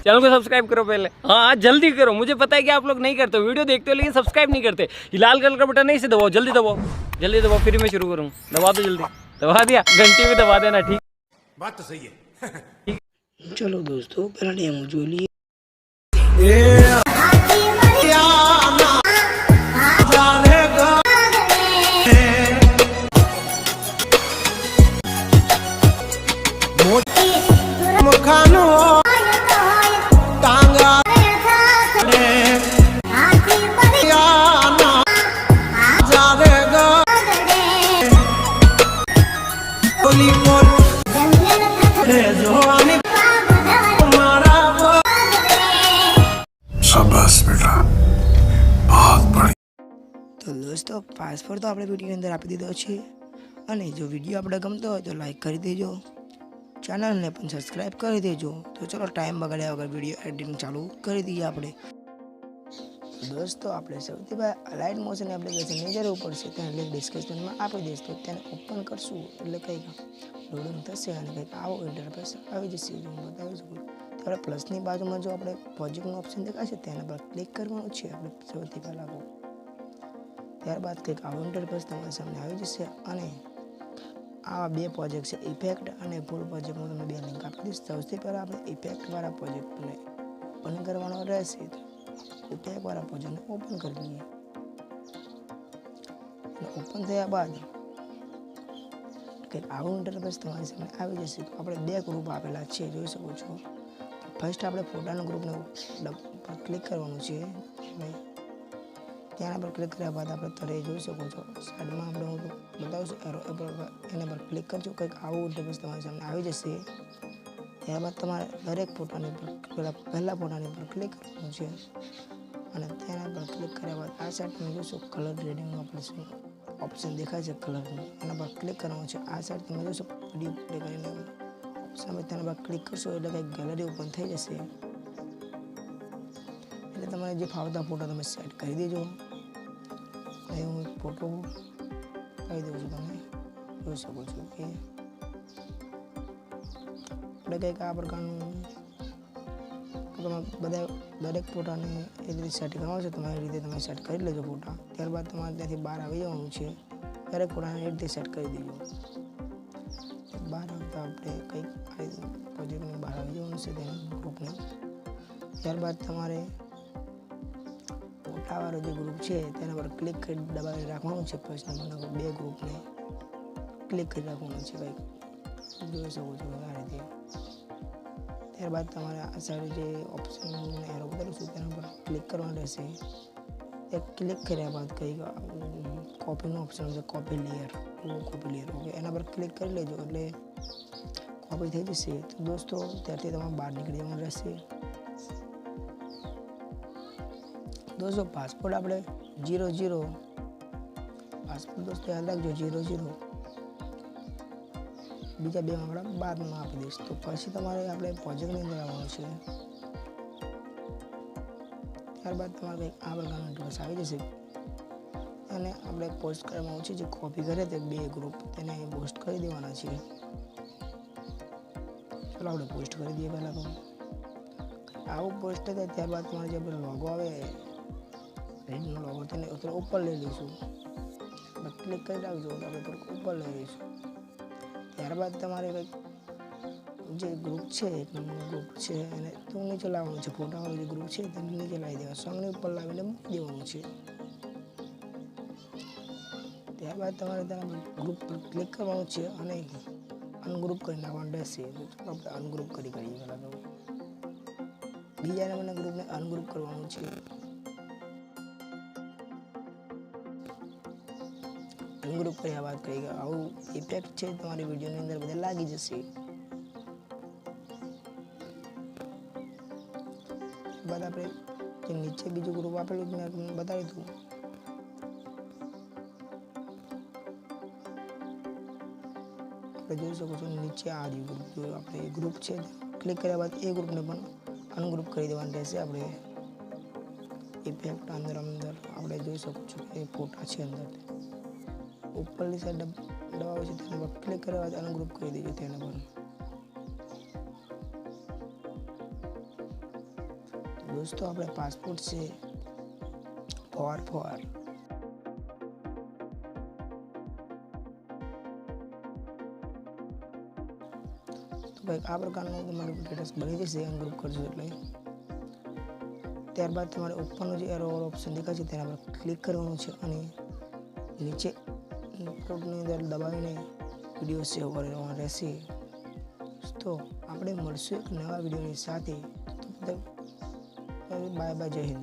Channel को subscribe करो पहले। हाँ जल्दी करो, मुझे पता है कि आप लोग नहीं करते हो, वीडियो देखते हो लेकिन सब्सक्राइब नहीं करते। ये लाल कलर का बटन नहीं, इसे दबाओ, जल्दी दबाओ, जल्दी दबाओ, फिर मैं शुरू करूँ। दबा दो जल्दी, दबा दिया, घंटी भी दबा देना। ठीक, बात तो सही है। चलो दोस्तों पहला डेमो जो लिए शाबाश बेटा, बहुत बढ़िया। तो दोस्तों પાસવર્ડ તો આપણે વિડીયોની અંદર આપી દીધો છે અને જો વિડીયો આપણે ગમતો હોય તો લાઈક કરી દેજો, ચેનલને પણ સબસ્ક્રાઈબ કરી દેજો। તો ચલો ટાઈમ બગાડ્યા વગર વિડીયો એડિટિંગ ચાલુ કરી દઈએ આપણે। દોસ્તો આપણે સૌથી પહેલાં અલાઇટ મોશન એપ્લિકેશનની જરૂર પડશે, તેને લિંક ડિસ્ક્રિપ્શનમાં આપી દઈશ। તો તેને ઓપન કરશું એટલે કંઈક લોડિંગ થશે અને કંઈક આવો ઇન્ટરફેસ આવી જશે, જો હું બતાવી શકું। ત્યારે પ્લસની બાજુમાં જો આપણે પ્રોજેક્ટનું ઓપ્શન દેખાશે તેના પર ક્લિક કરવાનું છે આપણે સૌથી પહેલાં તો। ત્યારબાદ કંઈક આવો ઇન્ટરફેસ તમારા સામે આવી જશે અને આવા બે પ્રોજેક્ટ છે, ઇફેક્ટ અને ફૂલ પ્રોજેક્ટ। હું તમને બે લિંક આપી દઈશ। સૌથી પહેલાં આપણે ઇફેક્ટવાળા પ્રોજેક્ટને ઓપન કરવાનો રહેશે। ઇફેક્ટવાળા પ્રોજેક્ટને ઓપન કરી લઈએ। ઓપન થયા બાદ કંઈક આવું ઇન્ટરફેસ તમારી સામે આવી જશે। તો આપણે બે ગ્રુપ આપેલા છે, જોઈ શકો છો। ફર્સ્ટ આપણે ફોટાના ગ્રુપને પર ક્લિક કરવાનું છે, ત્યાં પર ક્લિક કર્યા બાદ આપણે તરે જોઈ શકો છો સાઈડમાં આપણે હું બતાવું છું એરો એના પર ક્લિક કરજો, કંઈક આવું ઇન્ટરફેસ તમારી સામે આવી જશે। ત્યારબાદ તમારે દરેક ફોટાની પર પહેલા ફોટાની પર ક્લિક કરવાનું છે અને તેના પર ક્લિક કર્યા બાદ આ સાઈડ તમે જોશો કલર ગ્રેડિંગનું ઓપ્શન દેખાય છે કલરનું, એના પર ક્લિક કરવાનું છે। આ સાઈડ તમે જોશો વિડીયો પ્લે કરીને ઓપ્શન તેના પર ક્લિક કરશો એટલે કંઈક ગેલેરી ઓપન થઈ જશે। એટલે તમારે જે ફાવતા ફોટો તમે સેટ કરી દેજો। અહીં હું એક ફોટો કહી દઉં છું, તમે જોઈ શકો છો કે આપણે કંઈક આ પ્રકારનું તમે બધા દરેક ફોટાને એ રીતે સેટ કરવાનો છે, તમારી રીતે તમે સેટ કરી લેજો ફોટા। ત્યારબાદ તમારે ત્યાંથી બહાર આવી જવાનું છે, દરેક ફોટાને એ રીતે સેટ કરી દેજો। બહાર આવતા આપણે કંઈક આ પ્રોજેક્ટની બહાર આવી જવાનું છે તેના ગ્રુપને। ત્યારબાદ તમારે ફોટાવાળો જે ગ્રુપ છે તેના પર ક્લિક કરી દબાવી રાખવાનું છે। ફર્સ્ટ નંબરના બે ગ્રુપને ક્લિક કરી રાખવાનું છે, કંઈક જોઈ શકો છો આ રીતે। ત્યારબાદ તમારે આ સાઈડ જે ઓપ્શન એરો બતાવું છું તેના પર ક્લિક કરવાનું રહેશે। એ ક્લિક કર્યા બાદ કંઈક કોપીનું ઓપ્શન છે, કોપી લેયર ઓકે, એના પર ક્લિક કરી લેજો એટલે કોપી થઈ જશે। તો દોસ્તો ત્યારથી તમારે બહાર નીકળી જવાનું રહેશે। દોસ્તો પાસપોર્ટ આપણે 00 પાસપોર્ટ દોસ્તો યાદ રાખજો 00 બીજા બે આંકડા બાદમાં આપી દઈશ। તો પછી તમારે આપણે પ્રોજેક્ટની અંદર આવવાનું છે। ત્યારબાદ તમારે કંઈક આ પ્રકારનું ઇન્ટરફેસ આવી જશે અને આપણે પોસ્ટ કરવાનું છે, જે કોપી કરે તે બે ગ્રુપ તેને પોસ્ટ કરી દેવાના છે। ચાલો આપણે પોસ્ટ કરી દઈએ પહેલાં તો આવું પોસ્ટ થાય। ત્યારબાદ તમારે જે આપણે લોગો આવે રેડનો લોગો તેને ઉપર લઈ લઈશું, ક્લિક કરી રાખજો એટલે આપણે થોડુંક ઉપર લઈ લઈશું। ત્યારબાદ તમારે કંઈક જે ગ્રુપ છે એક નંબરનો ગ્રુપ છે એને તો નીચે લાવવાનું છે, ફોટાવાળું જે ગ્રુપ છે તેને નીચે લાવી દેવા, સોંગની ઉપર લાવીને મૂકી દેવાનું છે। ત્યારબાદ તમારે તેના ગ્રુપ પર ક્લિક કરવાનું છે અને અનગ્રુપ કરી નાખવાનું રહેશે। તો આપણે અનગ્રુપ કરીએ પહેલાં તો બીજા નંબરના ગ્રુપને અનગ્રુપ કરવાનું છે। અનગ્રુપ કર્યા બાદ કંઈક આવું ઇફેક્ટ છે તમારી વિડીયોની અંદર બધા લાગી જશે। બાદ આપણે જે નીચે બીજું ગ્રુપ આપેલું મેં તમને બતાવી દઉં। આપણે જોઈ શકો છો નીચે આ ગ્રુપ જો આપણે એ ગ્રુપ છે ક્લિક કર્યા બાદ એ ગ્રુપને પણ અનગ્રુપ કરી દેવાનું રહેશે। આપણે ઇફેક્ટ અંદર આપણે જોઈ શકો છો કે ફોટા છે અંદર ઉપરની સાઈડ દબાવો છે તેના પર ક્લિક કર્યા બાદ અનગ્રુપ કરી દેજો તેને પણ। દોસ્તો આપણે પાસપોર્ટ છે ફોર તો કંઈક આ પ્રકારનું તમારું સ્ટેટસ બની જશે અનગ્રુપ કરજો એટલે. ત્યારબાદ તમારે ઉપરનું જે એરો ઓપ્શન દેખાય છે તેના પર ક્લિક કરવાનું છે અને નીચે લેપટોપની અંદર દબાવીને વિડીયો સેવ કરવાનો રહેશે. તો આપણે મળશું એક નવા વિડીયોની સાથે. બાય બાય, જય હિન્દ.